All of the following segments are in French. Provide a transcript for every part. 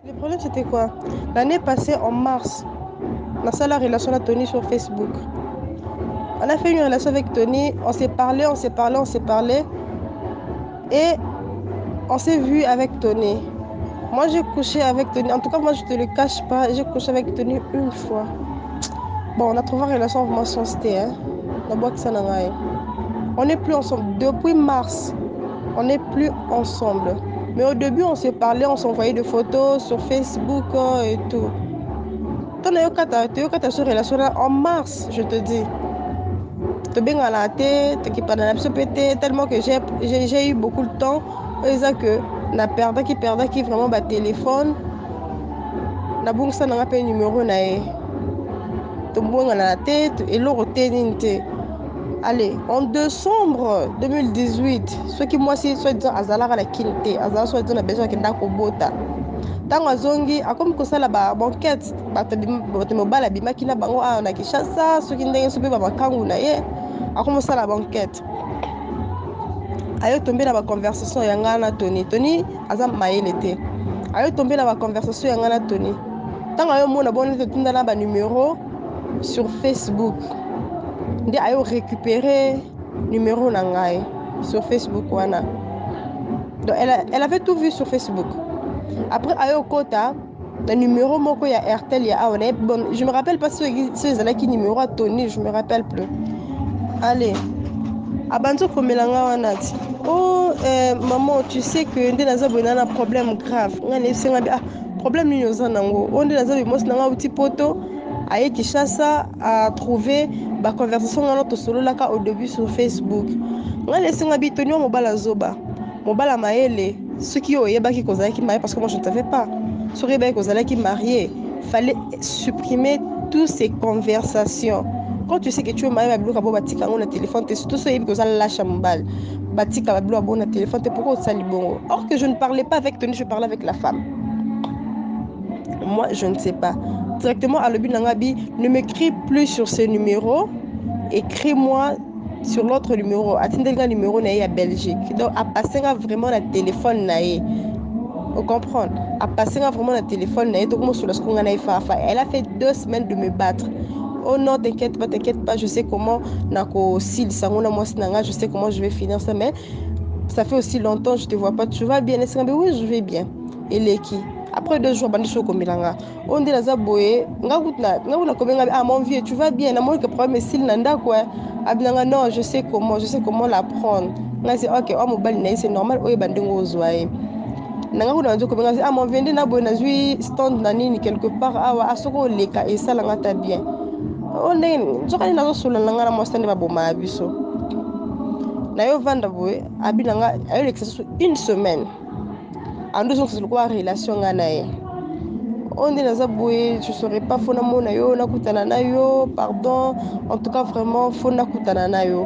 Le problème, c'était quoi? L'année passée, en mars, on a fait la relation avec Tony sur Facebook. On a fait une relation avec Tony, on s'est parlé, on s'est parlé, on s'est parlé. Et on s'est vu avec Tony. Moi, j'ai couché avec Tony. En tout cas, moi, je te le cache pas, j'ai couché avec Tony une fois. Bon, on a trouvé une relation vraiment sensée, hein. On n'est plus ensemble. Depuis mars, on n'est plus ensemble. Mais au début, on s'est parlé, on s'envoyait des photos sur Facebook et tout. Tu as sur relation là en mars, je te dis. Tu bien à la tête, tu pas dans la tellement que j'ai eu beaucoup de temps. Et ça que na perdre qui vraiment ba téléphone. Na bon ça n'a pas numéro na e. Tu bon à la tête et l'autre téninte. Allez, en décembre 2018, ce qui moi si soit disant azala la kinte, azala soit disant na besoin que ndako bota. Tango azongi akomi kosala ba banquette bato mobala bimaki na bango awa na Kinshasa soki ndenge so mpe ba makangu na ye akomi kosala banquette ayo tombe na baconversation ya ngai na Tony aza mayele te ayo tombe na baconversation ya ngai na Tony ntango ayo mona boni totindana banumero sur Facebook nde ayo récupérer numéro na ngai sur Facebook wana donc elle avait tout vu sur Facebook. Après ayo kota le numéro moko ya RTL ya awa bon je me rappelle pas si ils allaient qui numéro à Tony, je me rappelle plus. Allez abanzo komelanga wana ti oh maman tu sais que nde naza boye na problème grave nga nesenga bi problème nini oza nango o nde naza bi mosi nanga uti poto aye Kinshasa a trouvé ba conversation ngana tosololaka au début sur Facebook nga nesenga bi Tony mobala zoba mobala mayele soki oyebaki kozalaki marié parce que moi je ne savais pas soki oyebaki kozalaki marié fallait supprimer toutes ces conversations. Quand tu sais que tu es marié, tu as batika na téléphone, tout ça il a lâché mon bal. Batika bablo abo na téléphone, pourquoi ça libongo? Or que je ne parlais pas avec Tony, je parlais avec la femme. Moi, je ne sais pas. Directement à l'objet Nangabi, ne m'écris plus sur ce numéro, écris-moi sur l'autre numéro. Attendez le numéro naïe à Belgique. Donc à passer vraiment le téléphone naïe. Vous comprenez? À passer vraiment le téléphone naïe. Donc moi sur la seconde naïe fafa. Elle a fait 2 semaines de me battre. Oh non, t'inquiète pas, je sais comment nako sil sangona moi sinanga, je sais comment je vais finir ça, mais ça fait aussi longtemps je te vois pas, tu vas bien? Oui, je vais bien. Et les qui? Après 2 jours, bandi shoko milanga. On dit la zaboye, nga komenga mon vieux, tu vas bien? Na moi que problème sil nanda quoi. Abinanga non, je sais comment l'apprendre. Nga c'est OK, oh mobile na c'est normal, oh bandingo ozwaye. Nanga kuna nzo komenga mon vieux na boye na zui stand na nini quelque part awa asoko leka et ça langa ta bien. On est nzokani nazosola na nga na mwasi nde baboma ya biso na yo vanda boye abi na nga ayo l'exercice une semaine ando zongo lokwa relation nga na ye on nde naza boye je saurais pas fo namona yo nakutana na yo pardon en tout cas vraiment fo nakutana na yo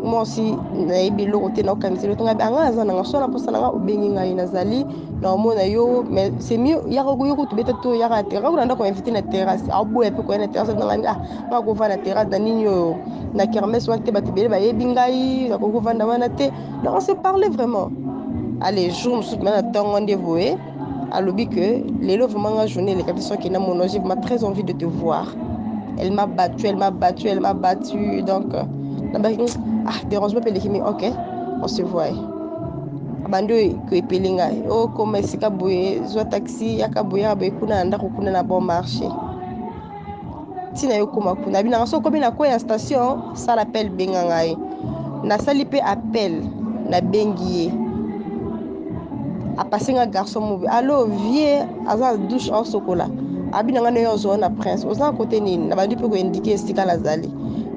moi aussi nayebi eloko te naokanisi eloko ngai anga aza nanga so na mposa nanga obengi ngai nazali na omona yo mais c'est mieux yaka yo tobeta to yaka na terrasse kuna ndako invité na terrasse aboya mpe koya na terrasse nanga nga kovanda na terrasse na nini oyo na kermesse wana te bato ebele bayebi ngai nakoki kovanda wana te donc on se parlait vraiment allez jour mosusu mena na ntongo nde boye alobi que lelo vraiment nga journée elekati soki na mono j'ai vraiment très envie de te voir. Elle m'a battu donc dérange pas les ok on se voit bando que pelinga oh comme sika boye zo taxi yaka boye boye kuna ndako kuna na bon marché tina yo koma kuna bina so komi na ko ya station ça l'appel benga ngai na sali pe appel na bengi a passer un garçon mauvais allo vieux aza douche en chocolat abina ngane yo zo na prince oza côté nini na bandi pe ko indiquer sika lazali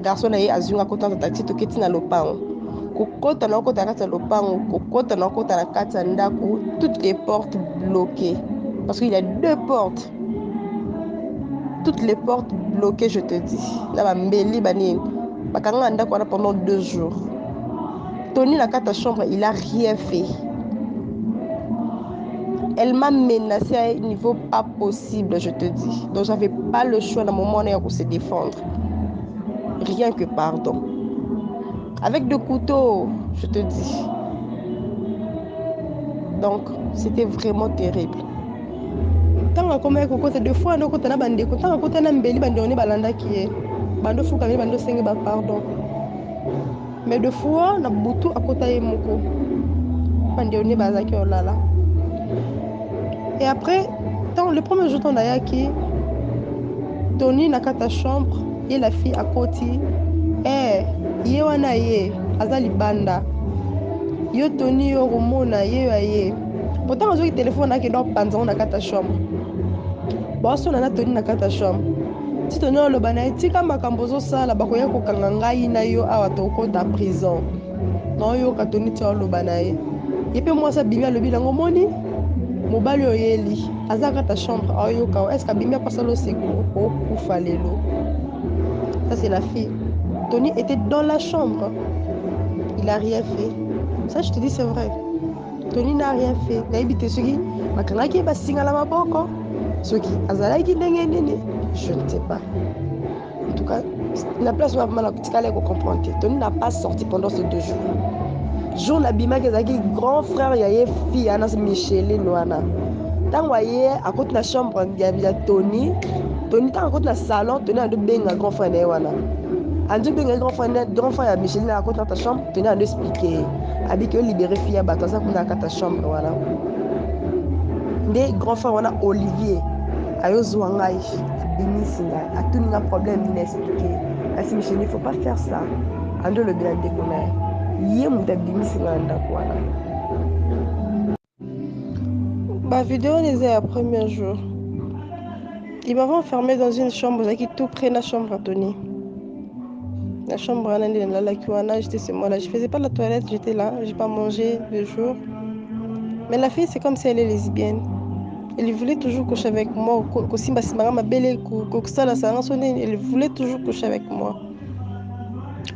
garçon na ye azunga kota taxi to keti na lopango kokota na kota kati ya lopango kokota na kota na kati ya ndako toutes les portes bloquées parce qu'il y a 2 portes toutes les portes bloquées je te dis na ba mbeli banini bakanga ndako wana pendant 2 jours Tony na kati ya chambre il a rien fait. Elle m'a menacé à un niveau pas possible, je te dis. Donc, j'avais pas le choix dans le moment où se défendre. Rien que pardon. Avec des couteaux, je te dis. Donc, c'était vraiment terrible. Tant que côté deux fois, on a bandé, tant que na mbeli bandé balanda qui est. Bando fou kamé bando sengi ba pardon. Mais deux fois, na butu à côté moko. Bandé on est bazaki olala. Et après, dans le premier jour, on a qui Tony na kata chambre et la fille à côté. Eh, ye wana ye, azali banda. Yo Tony yo rumona ye ye. Pourtant on a téléphone na ki do panza na kata chambre. Boso na Tony na kata chambre. Si Tony oloba na etika makambo zo sala bakoya ko kanga ngai na yo awa to kota prison. Na yo ka Tony ti oloba na ye. Ye pe moi sa bimi alobi nango moni. Mobali oyeli aza kata chambre ayoka est-ce que bimi pas solo seko o kufa lelo. Ça c'est la fille. Tony était dans la chambre. Il a rien fait. Ça je te dis c'est vrai. Tony n'a rien fait. Naibite soki makangaki basinga la maboko. Soki azalaki ndenge nini, je ne sais pas. En tout cas, la place où maman a comprendre. Tony n'a pas sorti pendant ces 2 jours. Jour la bima kezaki grand frère yaye fille anas Micheline wana. Tant voyé à côté de la chambre ya Tony tant à côté de la salon, Tony a de benga grand frère na wana. Andi benga grand frère ya Micheline à côté de ta chambre, Tony a de expliquer. Abi que libérer fille ya bato ça kuna kata chambre wana. Ndé grand frère wana Olivier ayo zwangai bimi singa a tout un problème il expliquer. Asi Micheline il faut pas faire ça. Ando le bien déconner. Ma vidéo les a le premier jour. Il m'avait enfermé dans une chambre qui tout près de la chambre à Tony. La chambre à la j'étais chez moi là. Je faisais pas la toilette, j'étais là, j'ai pas mangé 2 jours. Mais la fille c'est comme si elle est lesbienne. Elle voulait toujours coucher avec moi. Elle voulait toujours coucher avec moi.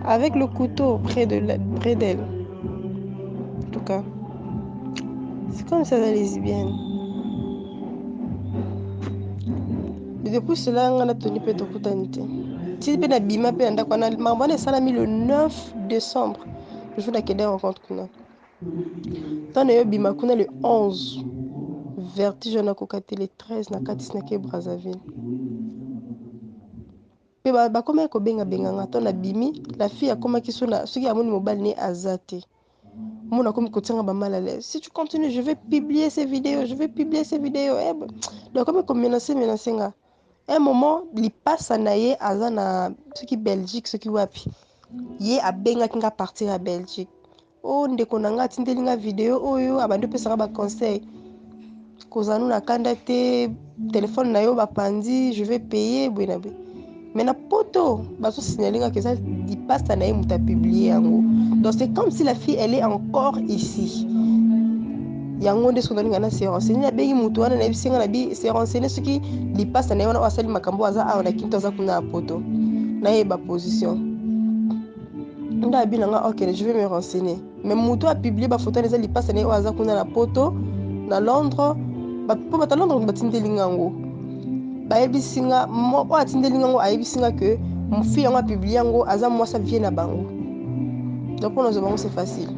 Avec le couteau près d'elle. En tout cas. C'est comme ça la lesbienne. Mais depuis cela, on a tenu peu de coutanité. Si on a bima pe anda kwana mambo na salami le 9 décembre. Le jour d'aquelle rencontre kuna. Tant na yo bima kuna le 11. Vertige na kokate le 13 na kati na ke Brazzaville. Pe ba koma ko benga nga tant na bimi, la fille a koma ki sona soki amoni mobile ne azate. Mon a comme côté un mal à l'aise. Si tu continues, je vais publier ces vidéos, donc comme menacer nga. Un moment, il passe à naïe à ce qui Belgique, ce qui wapi. Yé a benga kinga partir à Belgique. Oh ndekonanga tindelinga vidéo oyo abande pesa ba conseil. Kozanu na kanda te téléphone na yo ba pandi, je vais payer buenabe. Mais na poto, baso signalinga que ça il passe à naïe muta publier yango. Donc c'est comme si la fille elle est encore ici. Yango nde sondani ngana se renseigner na bengi mutu wana na bisinga na bi se renseigner ce qui li passe na wana wasali makambo aza awa na kinto za kuna poto. Na yeba position. Nda bi nanga OK, je vais me renseigner. Mais mutu a publié ba photo na li passe na aza kuna na poto na Londres. Ba po ba Londres ba tindelinga ngo. Ba yebisinga mo o atindelinga ngo ayebisinga que mon fille a publié ngo aza moi ça vient na bango. Donc pour nous c'est facile.